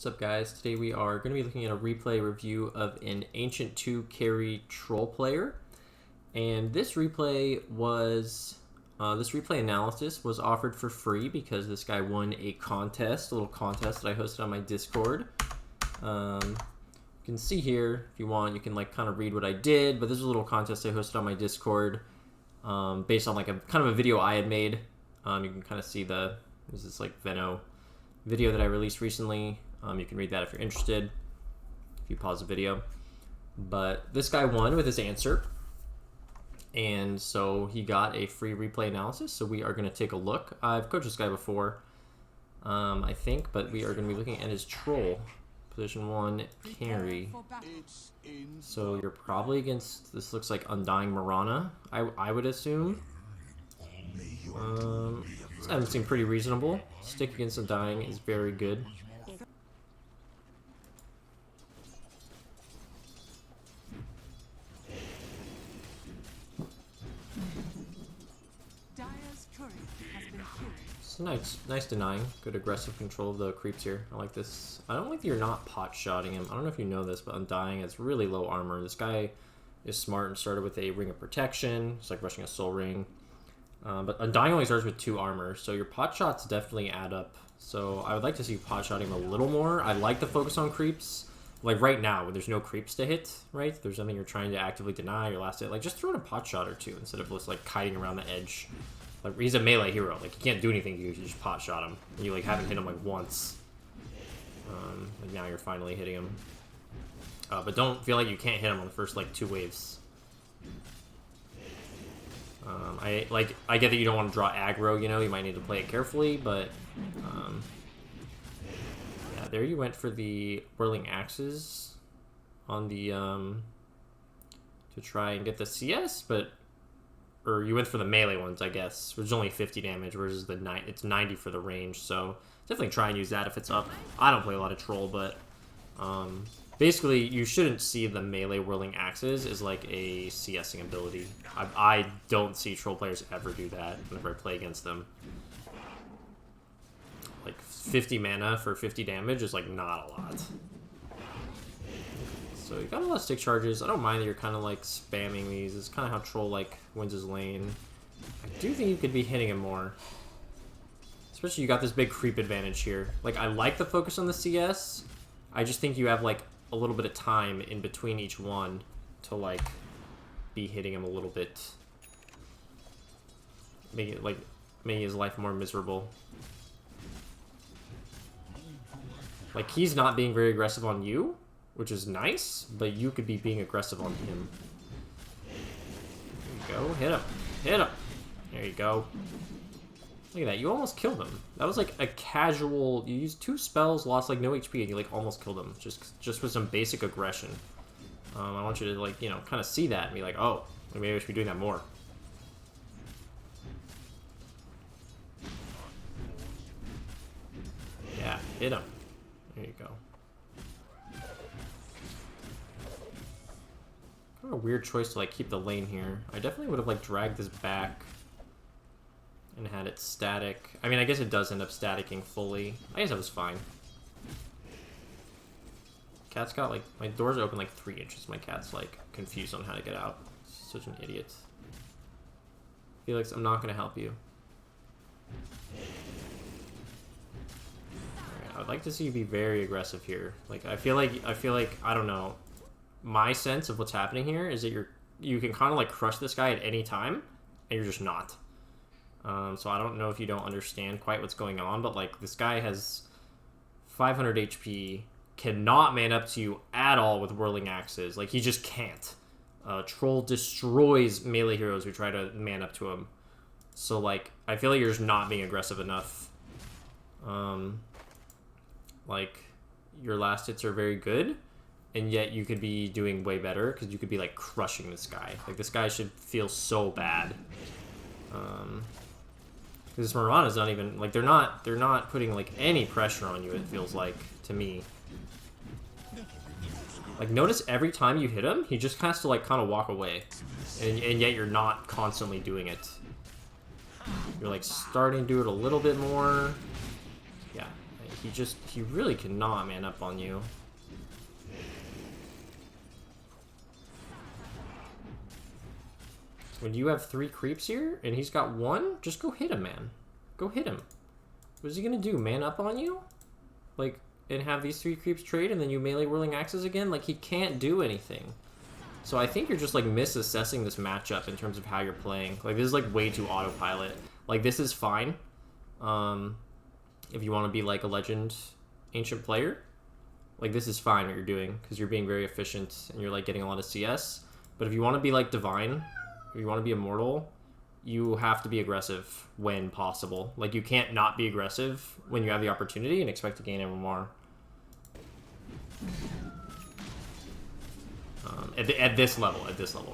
What's up, guys? Today we are going to be looking at a replay review of an Ancient 2 carry troll player. And this replay analysis was offered for free because this guy won a contest, a little contest that I hosted on my Discord. You can see here, if you want, you can like kind of read what I did, but this is a little contest I hosted on my Discord based on like a kind of a video I had made. You can kind of see this is like Venno video that I released recently. You can read that if you're interested, if you pause the video. But this guy won with his answer, and so he got a free replay analysis, so we are going to take a look. I've coached this guy before, I think, but we are going to be looking at his troll. Position 1 carry. So you're probably against, this looks like Undying Mirana, I would assume. This haven't seemed pretty reasonable. Stick against Undying is very good. So nice denying. Good aggressive control of the creeps here. I like this. I don't like that you're not pot-shotting him. I don't know if you know this, but Undying has really low armor. This guy is smart and started with a Ring of Protection. It's like rushing a Soul Ring. But Undying only starts with 2 armor, so your pot shots definitely add up. So I would like to see you pot shotting him a little more. I like the focus on creeps. Like right now, when there's no creeps to hit, right? There's something you're trying to actively deny your last hit. Like just throw in a pot shot or 2 instead of just like kiting around the edge. Like he's a melee hero. Like you can't do anything to you. You just pot shot him. And you like haven't hit him like once. Like now you're finally hitting him. But don't feel like you can't hit him on the first like 2 waves. I get that you don't want to draw aggro, you know, you might need to play it carefully, but yeah, there you went for the Whirling Axes on the to try and get the CS, or you went for the melee ones, I guess, which is only 50 damage versus it's 90 for the range, so definitely try and use that if it's up. I don't play a lot of troll, but basically, you shouldn't see the melee Whirling Axes as like a CSing ability. I don't see troll players ever do that whenever I play against them. Like 50 mana for 50 damage is like not a lot. So you got a lot of stick charges. I don't mind that you're kind of like spamming these. It's kind of how troll like wins his lane. I do think you could be hitting him more. Especially you got this big creep advantage here. Like I like the focus on the CS. I just think you have like a little bit of time in between each one to like be hitting him a little bit, making his life more miserable. Like he's not being very aggressive on you, which is nice, but you could be being aggressive on him. There you go, hit him, hit him. There you go. Look at that, you almost killed him. That was like a casual, you used 2 spells, lost like no HP, and you like almost killed him. Just with some basic aggression. I want you to like, you know, kind of see that and be like, oh, maybe I should be doing that more. Yeah, hit him. There you go. Kind of a weird choice to like keep the lane here. I definitely would have like dragged this back and had it static. I mean, I guess it does end up staticking fully. I guess that was fine. Cat's got like, my doors open like 3 inches. My cat's like confused on how to get out. Such an idiot. Felix, I'm not gonna help you. Alright, I would like to see you be very aggressive here. Like, I feel like, I don't know. My sense of what's happening here is that you can kind of like crush this guy at any time, and you're just not. So I don't know if you don't understand quite what's going on, but like this guy has 500 HP, cannot man up to you at all with Whirling Axes. Like he just can't. Troll destroys melee heroes who try to man up to him. So like I feel like you're just not being aggressive enough. Like your last hits are very good, and yet you could be doing way better because you could be like crushing this guy. Like this guy should feel so bad. Because Mirana's not even, like, they're not putting, like, any pressure on you, it feels like, to me. Like, notice every time you hit him, he just has to, like, kind of walk away. And yet you're not constantly doing it. You're, like, starting to do it a little bit more. Yeah, he really cannot man up on you. When you have 3 creeps here, and he's got 1, just go hit him, man. Go hit him. What is he gonna do, man up on you? Like, and have these 3 creeps trade, and then you melee whirling axes again? Like, he can't do anything. So I think you're just, like, misassessing this matchup in terms of how you're playing. Like, this is, like, way too autopilot. Like, this is fine. If you want to be, like, a legend ancient player. Like, this is fine what you're doing, because you're being very efficient, and you're, like, getting a lot of CS. But if you want to be, like, divine, if you want to be immortal, you have to be aggressive when possible. Like, you can't not be aggressive when you have the opportunity and expect to gain MMR. At this level,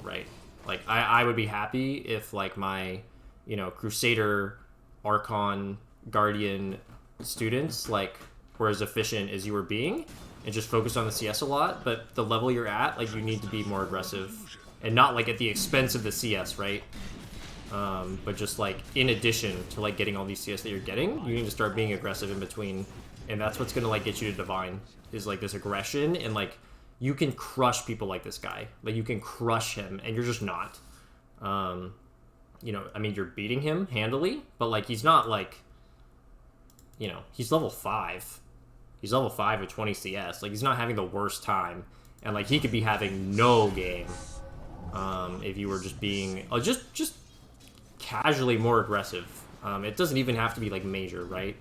right? Like, I would be happy if, like, my, you know, Crusader, Archon, Guardian students, like, were as efficient as you were being, and just focused on the CS a lot, but the level you're at, like, you need to be more aggressive. And not, like, at the expense of the CS, right? But just, like, in addition to, like, getting all these CS that you're getting, you need to start being aggressive in between. And that's what's gonna, like, get you to Divine, is, like, this aggression. And, like, you can crush people like this guy. Like, you can crush him, and you're just not. You know, I mean, you're beating him handily, but, like, he's not, like, you know, he's level 5. He's level 5 with 20 CS. Like, he's not having the worst time. And, like, he could be having no game. If you were just being just casually more aggressive. It doesn't even have to be like major, right?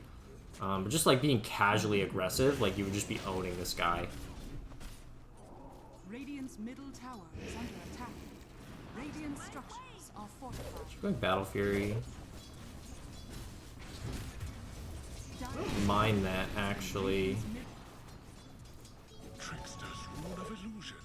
But just like being casually aggressive, like you would just be owning this guy. Radiant's middle tower is under attack. Radiant structures are fortified. Should go Battle Fury. I don't mind that actually. Trickster's rule of illusion.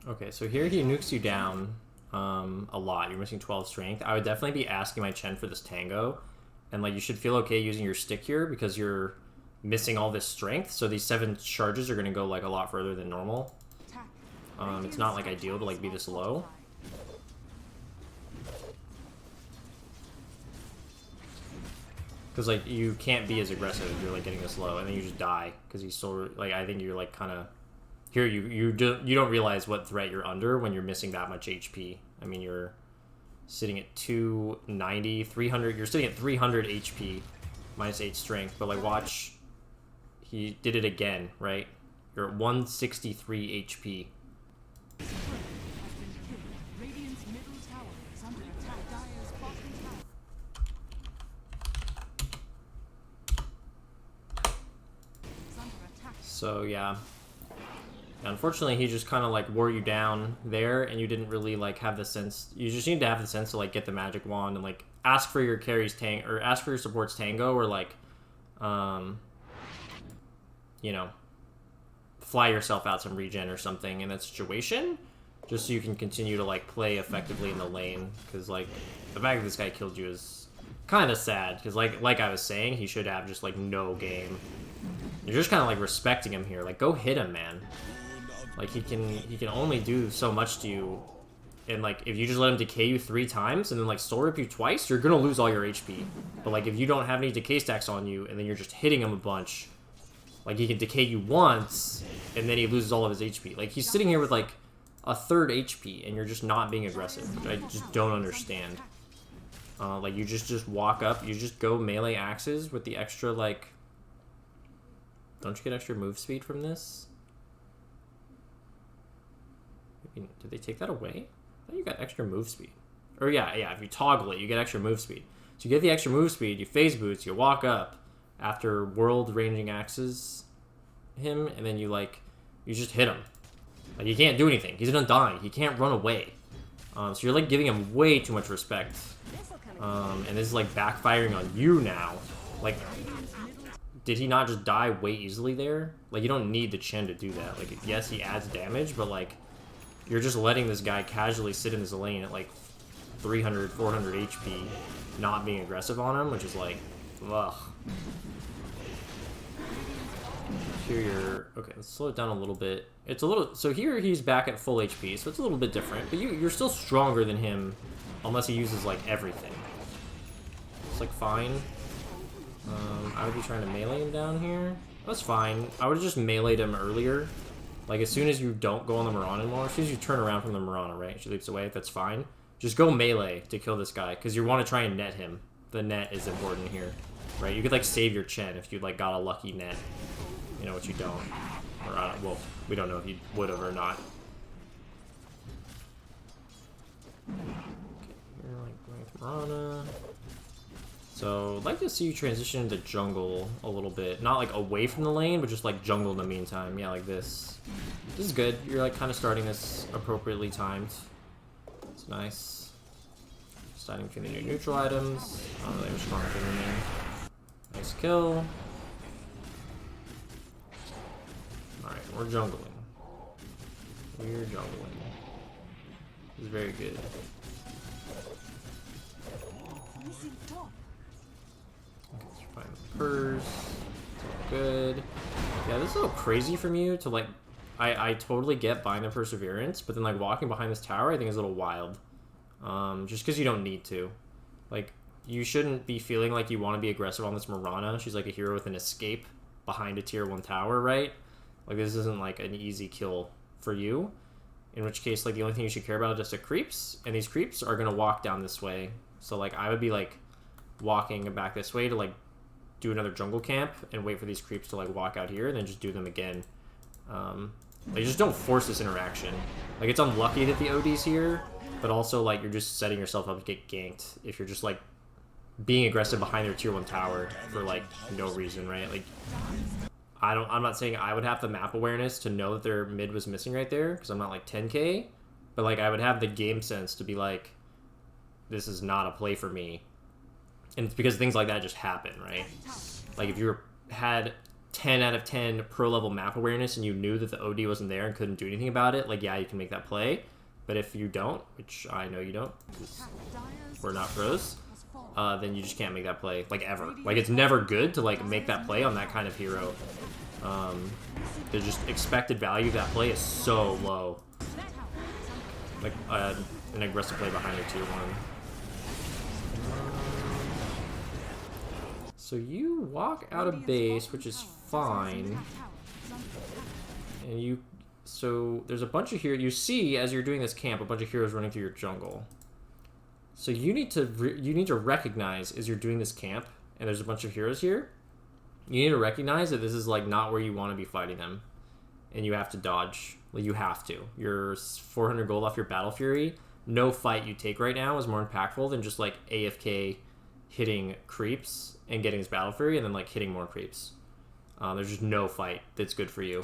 Okay, so here he nukes you down a lot. You're missing 12 strength. I would definitely be asking my Chen for this Tango. And, like, you should feel okay using your stick here because you're missing all this strength. So these 7 charges are going to go, like, a lot further than normal. It's not, like, ideal to, like, be this low. Because, like, you can't be as aggressive if you're, like, getting this low. And then you just die. Because he's still, like, I think you're, like, kind of... Here, you don't realize what threat you're under when you're missing that much HP. I mean, you're sitting at 290, 300. You're sitting at 300 HP, minus 8 strength. But, like, watch. He did it again, right? You're at 163 HP. Radiant's middle tower is under attack. Dire's bottom tower is under attack. So, yeah. Unfortunately, he just kind of, like, wore you down there, and you didn't really, like, have the sense... You just need to have the sense to, like, get the magic wand and, like, ask for your carries or ask for your support's Tango, or, like, you know, fly yourself out some regen or something in that situation, just so you can continue to, like, play effectively in the lane, because, like, the fact that this guy killed you is kind of sad, because, like I was saying, he should have just, like, no game. You're just kind of, like, respecting him here. Like, go hit him, man. Like, he can only do so much to you, and, like, if you just let him decay you 3 times and then, like, soul rip you twice, you're gonna lose all your HP. But, like, if you don't have any decay stacks on you and then you're just hitting him a bunch, like, he can decay you once and then he loses all of his HP. Like, he's sitting here with, like, a 3rd HP and you're just not being aggressive, which I just don't understand. Like, you just walk up, you just go melee axes with the extra, like... Don't you get extra move speed from this? Did they take that away? I thought you got extra move speed. Or yeah, if you toggle it, you get extra move speed. So you get the extra move speed, you phase boots, you walk up after world ranging axes him, and then you, like, you just hit him. Like, he can't do anything. He's gonna die. He can't run away. So you're, like, giving him way too much respect. And this is, like, backfiring on you now. Like, did he not just die way easily there? Like, you don't need the Chen to do that. Like, yes, he adds damage, but, like, you're just letting this guy casually sit in this lane at like 300, 400 HP, not being aggressive on him, which is like, ugh. Here you're, okay, let's slow it down a little bit. It's a little, so here he's back at full HP, so it's a little bit different, but you're still stronger than him, unless he uses like everything. It's like fine. I would be trying to melee him down here. That's fine. I would have just meleeed him earlier. Like, as soon as you don't go on the Mirana anymore, as soon as you turn around from the Mirana, right? She leaps away, that's fine. Just go melee to kill this guy, because you want to try and net him. The net is important here, right? You could, like, save your Chen if you, like, got a lucky net. You know, which you don't. Or, well, we don't know if you would have or not. Okay, you're, like, going with Mirana. So, I'd like to see you transition into jungle a little bit. Not, like, away from the lane, but just, like, jungle in the meantime. Yeah, like this. This is good. You're, like, kind of starting this appropriately timed. It's nice. Starting between the new neutral items. Not really a strong thing in there. Nice kill. Alright, we're jungling. We're jungling. This is very good. Find the purse. It's all good. Yeah, this is a little crazy from you to like. I totally get buying the perseverance, but then like walking behind this tower, I think is a little wild. Just because you don't need to. Like, you shouldn't be feeling like you want to be aggressive on this Mirana. She's like a hero with an escape behind a tier 1 tower, right? Like, this isn't like an easy kill for you. In which case, like, the only thing you should care about is just the creeps, and these creeps are gonna walk down this way. So like, I would be like walking back this way to like do another jungle camp and wait for these creeps to like walk out here and then just do them again. Like, just don't force this interaction. Like, it's unlucky that the OD's here, but also like you're just setting yourself up to get ganked if you're just like being aggressive behind their tier 1 tower for like no reason, right? Like, I'm not saying I would have the map awareness to know that their mid was missing right there because I'm not like 10k, but like I would have the game sense to be like, this is not a play for me. And it's because things like that just happen, right? Like, if you had 10 out of 10 pro level map awareness and you knew that the OD wasn't there and couldn't do anything about it, like, yeah, you can make that play. But if you don't, which I know you don't, because we're not pros, then you just can't make that play, like, ever. Like, it's never good to like make that play on that kind of hero. The just expected value of that play is so low. Like, an aggressive play behind a tier 1. So you walk out of base, which is fine. And you, so there's a bunch of heroes. You see, as you're doing this camp, a bunch of heroes running through your jungle. So you need to recognize, as you're doing this camp, and there's a bunch of heroes here, you need to recognize that this is like not where you want to be fighting them, and you have to dodge. Like, you have to. You're 400 gold off your Battle Fury. No fight you take right now is more impactful than just like AFK hitting creeps and getting his Battle Fury and then like hitting more creeps. There's just no fight that's good for you.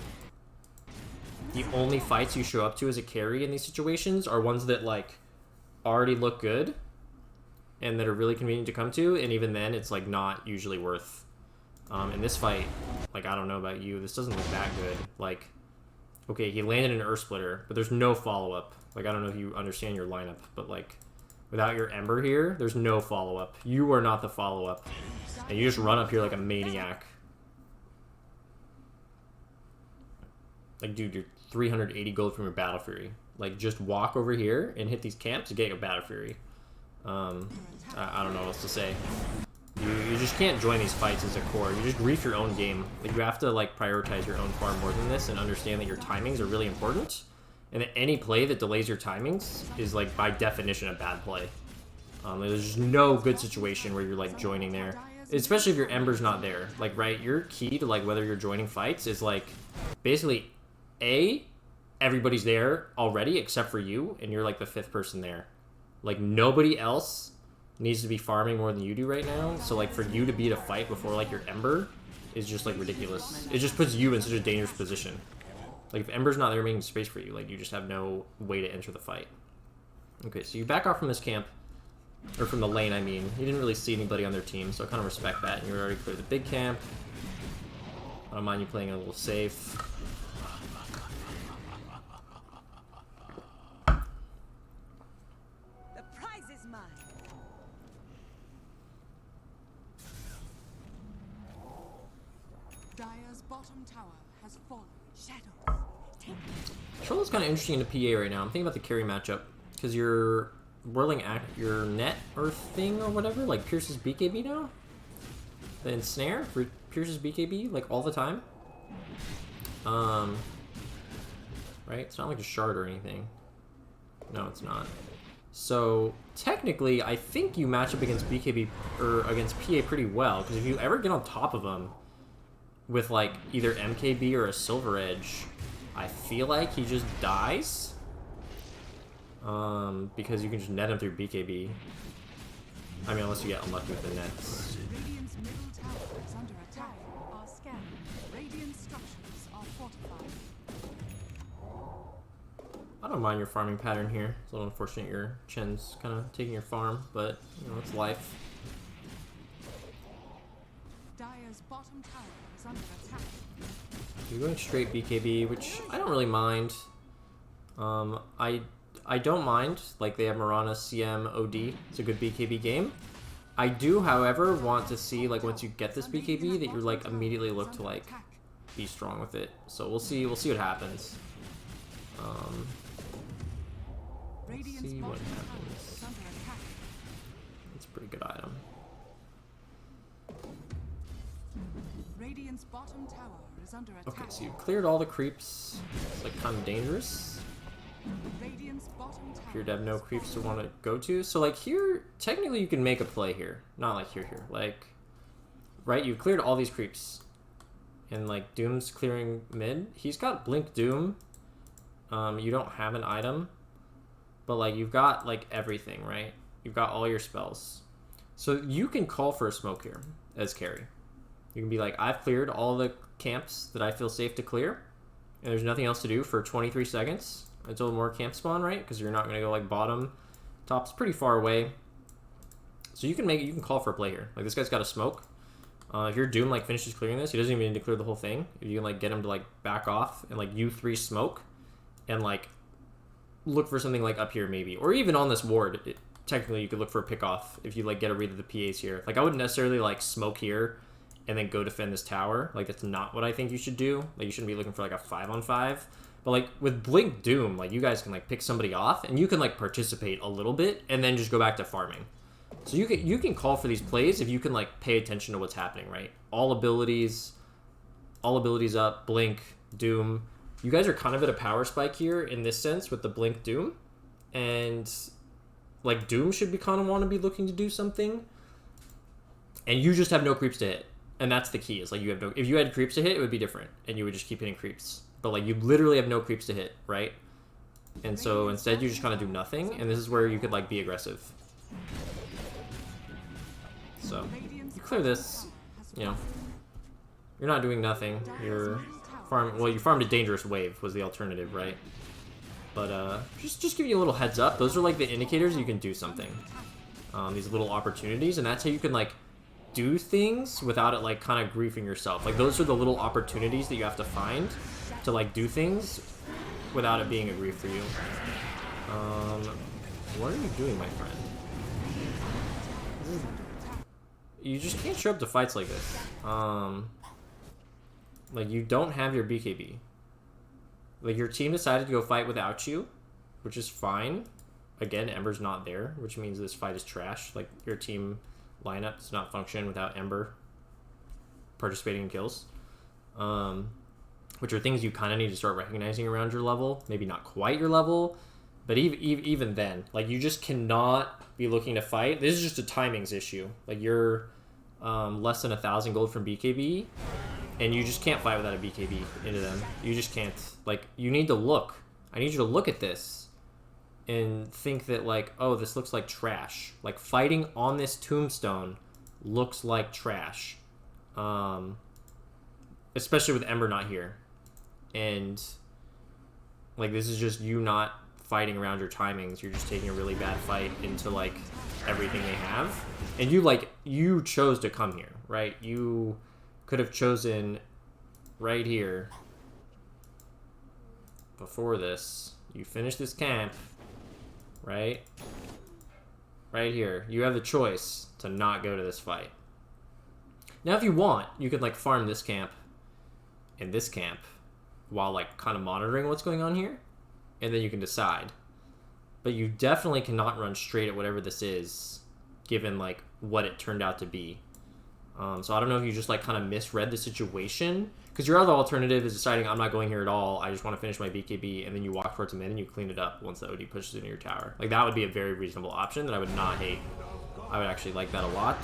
The only fights you show up to as a carry in these situations are ones that like already look good and that are really convenient to come to, and even then it's like not usually worth. In this fight, like, I don't know about you, this doesn't look that good. Like, okay, he landed an Earth Splitter, but there's no follow-up. Like, I don't know if you understand your lineup, but like, without your Ember here, there's no follow-up. You are not the follow-up. And you just run up here like a maniac. Like, dude, you're 380 gold from your Battle Fury. Like, just walk over here and hit these camps to get your Battle Fury. I don't know what else to say. You just can't join these fights as a core. You just grief your own game. Like, you have to like prioritize your own far more than this and understand that your timings are really important. And that any play that delays your timings is like by definition a bad play. There's just no good situation where you're like joining there. Especially if your Ember's not there. Like, right, your key to like whether you're joining fights is like basically everybody's there already except for you, and you're like the 5th person there. Like, nobody else needs to be farming more than you do right now. So like, for you to beat a fight before like your Ember is just like ridiculous. It just puts you in such a dangerous position. Like, if Ember's not there making space for you, like, you just have no way to enter the fight. Okay, so you back off from this camp. Or from the lane, I mean. You didn't really see anybody on their team, so I kind of respect that. And you already cleared the big camp. I don't mind you playing a little safe. Dire's bottom tower has fallen. Shadows. Take Trollo's kind of interesting in the PA right now. I'm thinking about the carry matchup because you're whirling your net or thing or whatever like pierces BKB now. The ensnare pierces BKB like all the time. Right? It's not like a shard or anything. No, it's not. So technically, I think you match up against BKB or against PA pretty well because if you ever get on top of them with like either MKB or a Silver Edge, I feel like he just dies. Because you can just net him through BKB. I mean, unless you get unlucky with the nets. Radiant's middle tower is under attack. Are scanned. Radiant structures are fortified. I don't mind your farming pattern here. It's a little unfortunate your Chen's kind of taking your farm, but you know, it's life. Dire's bottom tower is under attack. You're going straight BKB, which I don't really mind. I don't mind. Like, they have Mirana, CM, OD. It's a good BKB game. I do, however, want to see, like, once you get this BKB, that you're, like, immediately look to, like, be strong with it. So we'll see what happens. Let's see what happens. It's a pretty good item. Radiant's bottom tower is under attack. Okay, so you've cleared all the creeps. It's, like, kind of dangerous. Radiant's bottom tower. Appear to have no creeps to want to go to. So, like, here, technically you can make a play here. Not like here. Like, right, you've cleared all these creeps. And, like, Doom's clearing mid. He's got Blink Doom. You don't have an item. But, like, you've got, like, everything, right? You've got all your spells. So you can call for a smoke here as carry. You can be like, I've cleared all the camps that I feel safe to clear. And there's nothing else to do for 23 seconds. Until more camp spawn, right? Because you're not going to go like bottom. Top's pretty far away. So you can call for a play here. Like, this guy's got a smoke. If your Doom like finishes clearing this, he doesn't even need to clear the whole thing. If you can like get him to like back off and like U3 smoke and like look for something like up here maybe. Or even on this ward, technically you could look for a pick off if you like get a read of the PAs here. Like, I wouldn't necessarily like smoke here and then go defend this tower. Like, that's not what I think you should do. Like, you shouldn't be looking for like a 5-on-5. But, like, with Blink Doom, like, you guys can, like, pick somebody off, and you can, like, participate a little bit, and then just go back to farming. So you can call for these plays if you can, like, pay attention to what's happening, right? All abilities up, Blink, Doom. You guys are kind of at a power spike here in this sense with the Blink Doom. And, like, Doom should be kind of want to be looking to do something. And you just have no creeps to hit. And that's the key, is, like, you have no... If you had creeps to hit, it would be different, and you would just keep hitting creeps. But, like, you literally have no creeps to hit, right? And so instead you just kind of do nothing, and this is where you could, like, be aggressive. So, you clear this, you know. You're not doing nothing. You're farming... Well, you farmed a dangerous wave was the alternative, right? But, just give you a little heads up. Those are, like, the indicators you can do something. These little opportunities, and that's how you can, like, do things without it, like, kind of griefing yourself. Like, those are the little opportunities that you have to find to like do things without it being a grief for you. What are you doing, my friend? You just can't show up to fights like this. Like, you don't have your BKB. Like, your team decided to go fight without you, which is fine. Again, Ember's not there, which means this fight is trash. Like, your team lineup does not function without Ember participating in kills. Which are things you kind of need to start recognizing around your level. Maybe not quite your level, but even then, like, you just cannot be looking to fight. This is just a timings issue. Like, you're less than 1,000 gold from BKB, and you just can't fight without a BKB into them. You just can't. Like, you need to look. I need you to look at this and think that, like, oh, this looks like trash. Like, fighting on this tombstone looks like trash. Especially with Ember not here. And, like, this is just you not fighting around your timings. You're just taking a really bad fight into, like, everything they have. And you chose to come here, right? You could have chosen right here before this. You finish this camp, right? right here. You have the choice to not go to this fight. Now, if you want, you could like farm this camp and this camp while like kind of monitoring what's going on here, and then you can decide. But you definitely cannot run straight at whatever this is, given like what it turned out to be. So I don't know if you just like kind of misread the situation, because your other alternative is deciding I'm not going here at all. I just want to finish my BKB, and then you walk towards him in and you clean it up once the OD pushes into your tower. Like that would be a very reasonable option that I would not hate. I would actually like that a lot,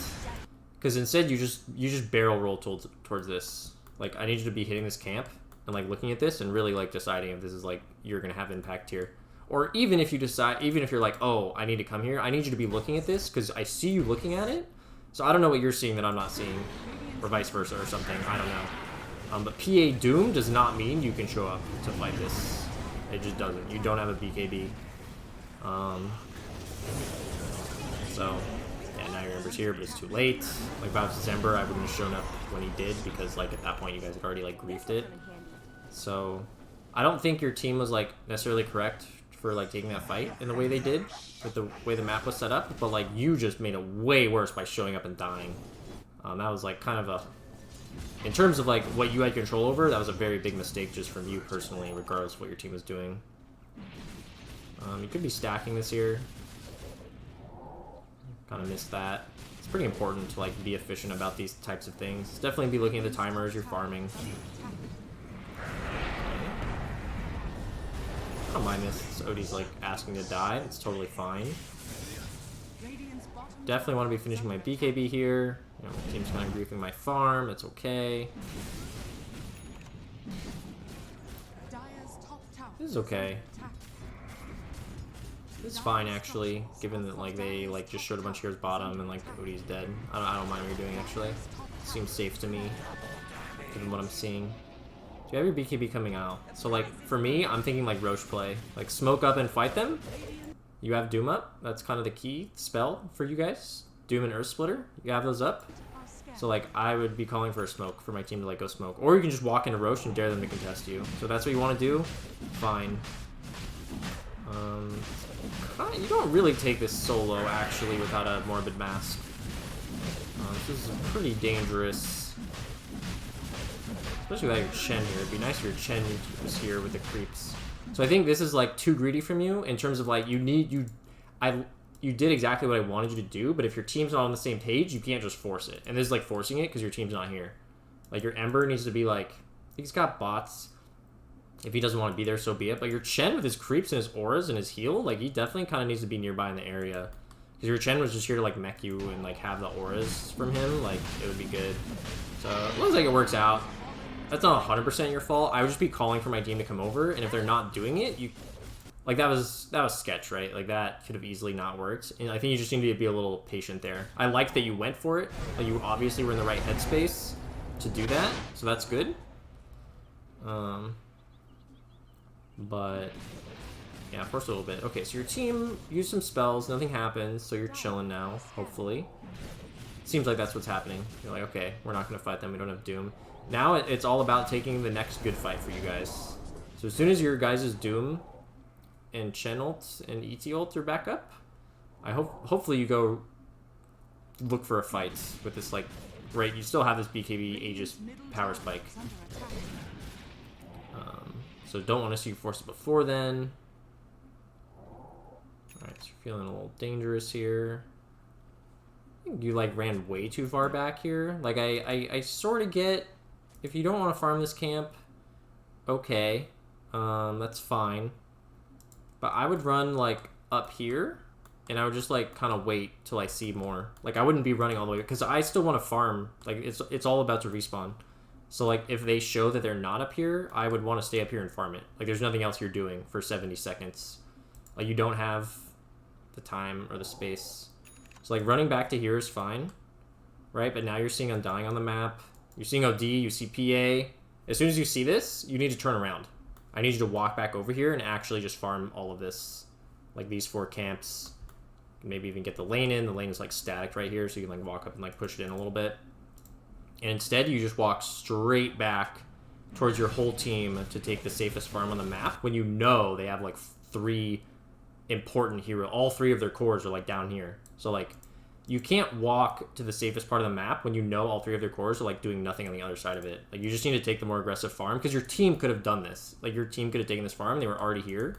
because instead you just barrel roll towards this. Like I need you to be hitting this camp and like looking at this and really like deciding if this is like you're gonna have impact here. Or even if you decide, even if you're like, oh, I need to come here, I need you to be looking at this because I see you looking at it. So I don't know what you're seeing that I'm not seeing, or vice versa or something. I don't know. But PA Doom does not mean you can show up to fight this. It just doesn't. You don't have a BKB. So, yeah, now your Ember's here, but it's too late. Like, if I was December, I wouldn't have shown up when he did because, like, at that point you guys had already, like, griefed it. So, I don't think your team was, like, necessarily correct for like taking that fight in the way they did with the way the map was set up, but like you just made it way worse by showing up and dying. That was like kind of a, in terms of like what you had control over, that was a very big mistake just from you personally, regardless of what your team was doing. You could be stacking this here. Kind of missed that. It's pretty important to like be efficient about these types of things. Definitely be looking at the timer as you're farming. I don't mind this. Odie's like asking to die. It's totally fine. Definitely want to be finishing my BKB here. You know, my team's kind of griefing my farm. It's okay. This is okay. This is fine actually, given that like they like just showed a bunch of heroes bottom and like Odie's dead. I don't mind what you're doing actually. Seems safe to me, given what I'm seeing. You have your BKB coming out. So like for me, I'm thinking like Roche play. Like smoke up and fight them. You have Doom up. That's kind of the key spell for you guys. Doom and Earth Splitter. You have those up. So like I would be calling for a smoke for my team to like go smoke. Or you can just walk into Roche and dare them to contest you. So that's what you want to do. Fine. You don't really take this solo actually without a Morbid Mask. This is pretty dangerous. Especially without your Chen here. It'd be nice if your Chen was here with the creeps. So I think this is like too greedy from you in terms of like you did exactly what I wanted you to do, but if your team's not on the same page, you can't just force it. And this is like forcing it because your team's not here. Like your Ember needs to be like, he's got bots. If he doesn't want to be there, so be it. But your Chen with his creeps and his auras and his heal, like he definitely kind of needs to be nearby in the area. Because your Chen was just here to like mech you and like have the auras from him, like it would be good. So it looks like it works out. That's not 100% your fault. I would just be calling for my team to come over, and if they're not doing it, you like that was sketch, right? Like that could have easily not worked. And I think you just need to be a little patient there. I like that you went for it. Like you obviously were in the right headspace to do that, so that's good. But yeah, force a little bit. Okay, so your team used some spells, nothing happens, so you're chilling now, hopefully. Seems like that's what's happening. You're like, okay, we're not gonna fight them, we don't have Doom. Now it's all about taking the next good fight for you guys. So as soon as your guys' Doom and Chen ult and ET ult are back up, hopefully you go look for a fight with this like, right, you still have this BKB Aegis power spike. So don't want to see you force it before then. Alright, so you're feeling a little dangerous here. I think you like ran way too far back here. Like I sort of get, if you don't want to farm this camp, okay, that's fine. But I would run like up here, and I would just like kind of wait till I see more. Like I wouldn't be running all the way, because I still want to farm. Like it's all about to respawn. So like if they show that they're not up here, I would want to stay up here and farm it. Like there's nothing else you're doing for 70 seconds. Like you don't have the time or the space. So like running back to here is fine, right? But now you're seeing Undying on the map. You're seeing OD, you see PA. As soon as you see this, you need to turn around. I need you to walk back over here and actually just farm all of this. Like these 4 camps. Maybe even get the lane in. The lane is like static right here, so you can like walk up and like push it in a little bit. And instead, you just walk straight back towards your whole team to take the safest farm on the map when you know they have like 3 important hero. All 3 of their cores are like down here. So like you can't walk to the safest part of the map when you know all 3 of their cores are like doing nothing on the other side of it. Like you just need to take the more aggressive farm because your team could have done this. Like your team could have taken this farm, they were already here,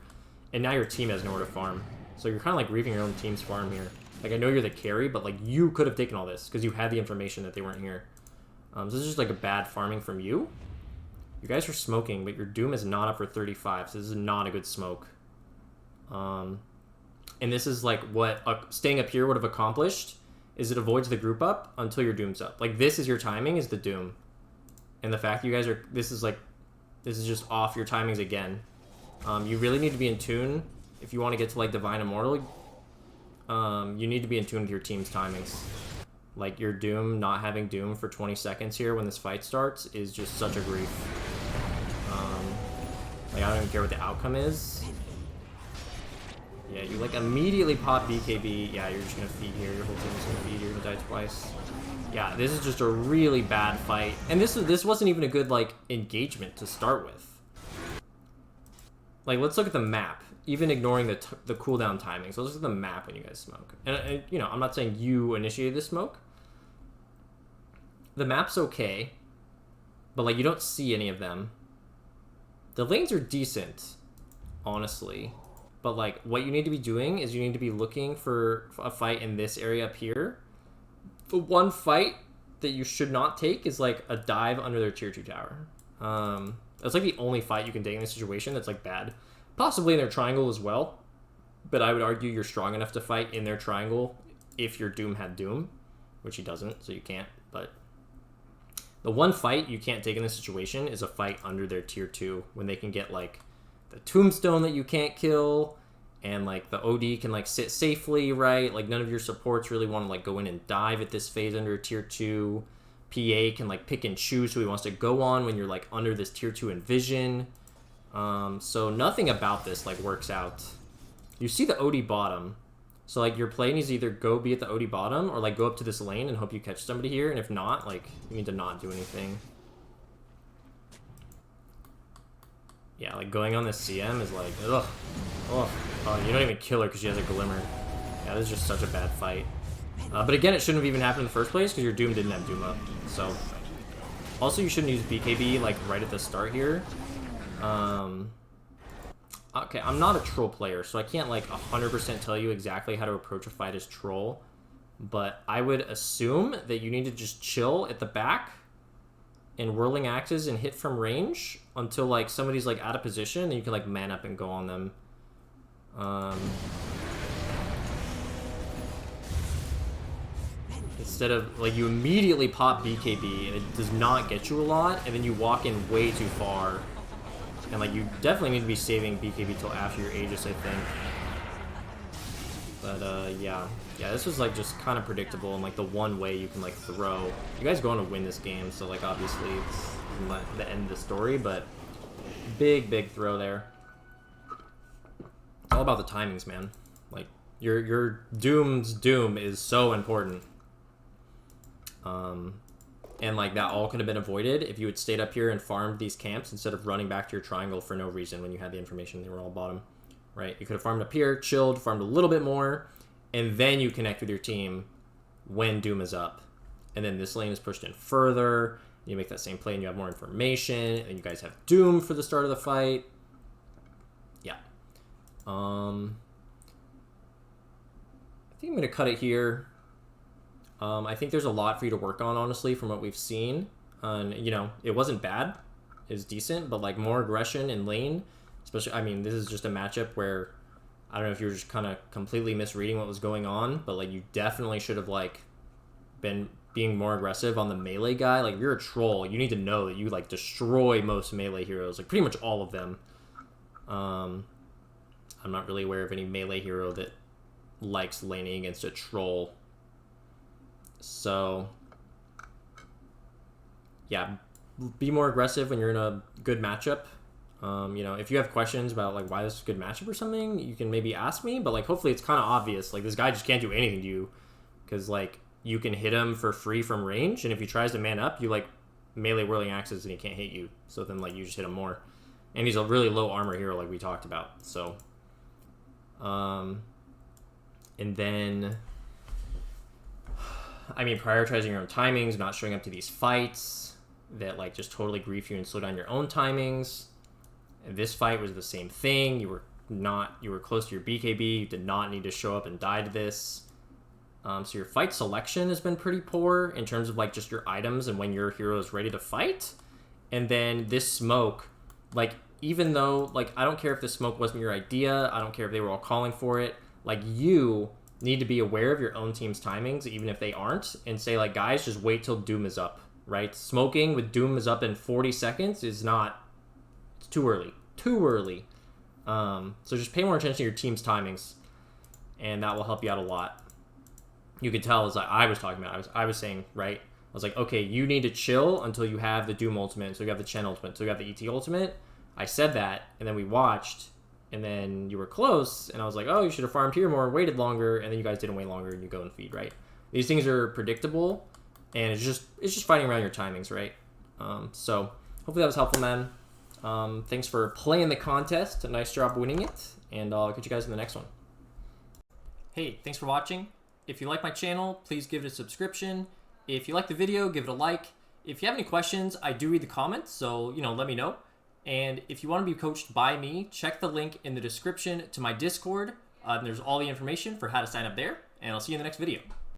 and now your team has nowhere to farm. So you're kind of like grieving your own team's farm here. Like I know you're the carry, but like you could have taken all this because you had the information that they weren't here. So this is just like a bad farming from you. You guys are smoking, but your Doom is not up for 35, so this is not a good smoke. And this is like what staying up here would have accomplished is it avoids the group up until your Doom's up. Like this is your timing is the Doom. And the fact you guys are, this is just off your timings again. You really need to be in tune if you want to get to like Divine Immortal. You need to be in tune with your team's timings. Like your Doom, not having Doom for 20 seconds here when this fight starts is just such a grief. Like I don't even care what the outcome is. Yeah, you like immediately pop BKB. Yeah, you're just gonna feed here. Your whole team is gonna feed. You're gonna die twice. Yeah, this is just a really bad fight, and this wasn't even a good like engagement to start with. Like, let's look at the map. Even ignoring the cooldown timing, so let's look at the map when you guys smoke. And you know, I'm not saying you initiated this smoke. The map's okay, but like you don't see any of them. The lanes are decent, honestly. But like what you need to be doing is you need to be looking for a fight in this area up here. The one fight that you should not take is like a dive under their tier 2 tower. That's like the only fight you can take in this situation that's like bad. Possibly in their triangle as well. But I would argue you're strong enough to fight in their triangle if your Doom had Doom. Which he doesn't, so you can't. But the one fight you can't take in this situation is a fight under their tier 2. When they can get like the tombstone that you can't kill, and like the OD can like sit safely, right? Like none of your supports really want to like go in and dive at this phase under a tier 2. PA can like pick and choose who he wants to go on when you're like under this tier 2 envision. So nothing about this like works out. You see the OD bottom, so like your play needs to either go be at the OD bottom or like go up to this lane and hope you catch somebody here, and if not, like you need to not do anything. Yeah, like going on this CM is like, ugh. Oh, you don't even kill her because she has a glimmer. Yeah, this is just such a bad fight. But again, it shouldn't have even happened in the first place because your Doom didn't have Doom up. So, also you shouldn't use BKB like right at the start here. Okay, I'm not a troll player, so I can't like 100% tell you exactly how to approach a fight as troll. But I would assume that you need to just chill at the back and whirling axes and hit from range until like somebody's like out of position and you can like man up and go on them. Instead of like you immediately pop BKB and it does not get you a lot, and then you walk in way too far, and like you definitely need to be saving BKB till after your Aegis, I think. But yeah, this was like just kind of predictable and like the one way you can like throw. You guys go on to win this game, so like obviously it's the end of the story, but big throw there. It's all about the timings, man. Like your Doom's Doom is so important. And like that all could have been avoided if you had stayed up here and farmed these camps instead of running back to your triangle for no reason when you had the information they were all bottom, right? You could have farmed up here, chilled, farmed a little bit more, and then you connect with your team when Doom is up. And then this lane is pushed in further, you make that same play and you have more information, and you guys have Doom for the start of the fight. Yeah. I think I'm going to cut it here. I think there's a lot for you to work on, honestly, from what we've seen. You know, it wasn't bad. It was decent, but, like, more aggression in lane. Especially, I mean, this is just a matchup where, I don't know if you were just kind of completely misreading what was going on, but, like, you definitely should have, like, been being more aggressive on the melee guy. Like, if you're a troll, you need to know that you, like, destroy most melee heroes. Like, pretty much all of them. I'm not really aware of any melee hero that likes laning against a troll. So, yeah, be more aggressive when you're in a good matchup. You know, if you have questions about, like, why this is a good matchup or something, you can maybe ask me, but, like, hopefully it's kind of obvious. Like, this guy just can't do anything to you because, like, you can hit him for free from range, and if he tries to man up, you, like, melee whirling axes and he can't hit you. So then, like, you just hit him more. And he's a really low armor hero like we talked about, so And then, I mean, prioritizing your own timings, not showing up to these fights that like just totally grief you and slow down your own timings. And this fight was the same thing. You were close to your BKB. You did not need to show up and die to this. So your fight selection has been pretty poor in terms of like just your items and when your hero is ready to fight. And then this smoke, like, even though, like, I don't care if this smoke wasn't your idea, I don't care if they were all calling for it, like, you need to be aware of your own team's timings, even if they aren't, and say, like, guys, just wait till Doom is up, right? Smoking with Doom is up in 40 seconds is not, it's too early. Too early. So just pay more attention to your team's timings, and that will help you out a lot. You could tell, as I was talking about, I was saying, right? I was like, okay, you need to chill until you have the Doom ultimate, until you have the Chen ultimate, until you have the ET ultimate. I said that, and then we watched, and then you were close, and I was like, oh, you should have farmed here more and waited longer, and then you guys didn't wait longer, and you go and feed, right? These things are predictable, and it's just fighting around your timings, right? So hopefully that was helpful, man. Thanks for playing the contest. Nice job winning it, and I'll catch you guys in the next one. Hey, thanks for watching. If you like my channel, please give it a subscription. If you like the video, give it a like. If you have any questions, I do read the comments, so, let me know. And if you want to be coached by me, check the link in the description to my Discord. There's all the information for how to sign up there, and I'll see you in the next video.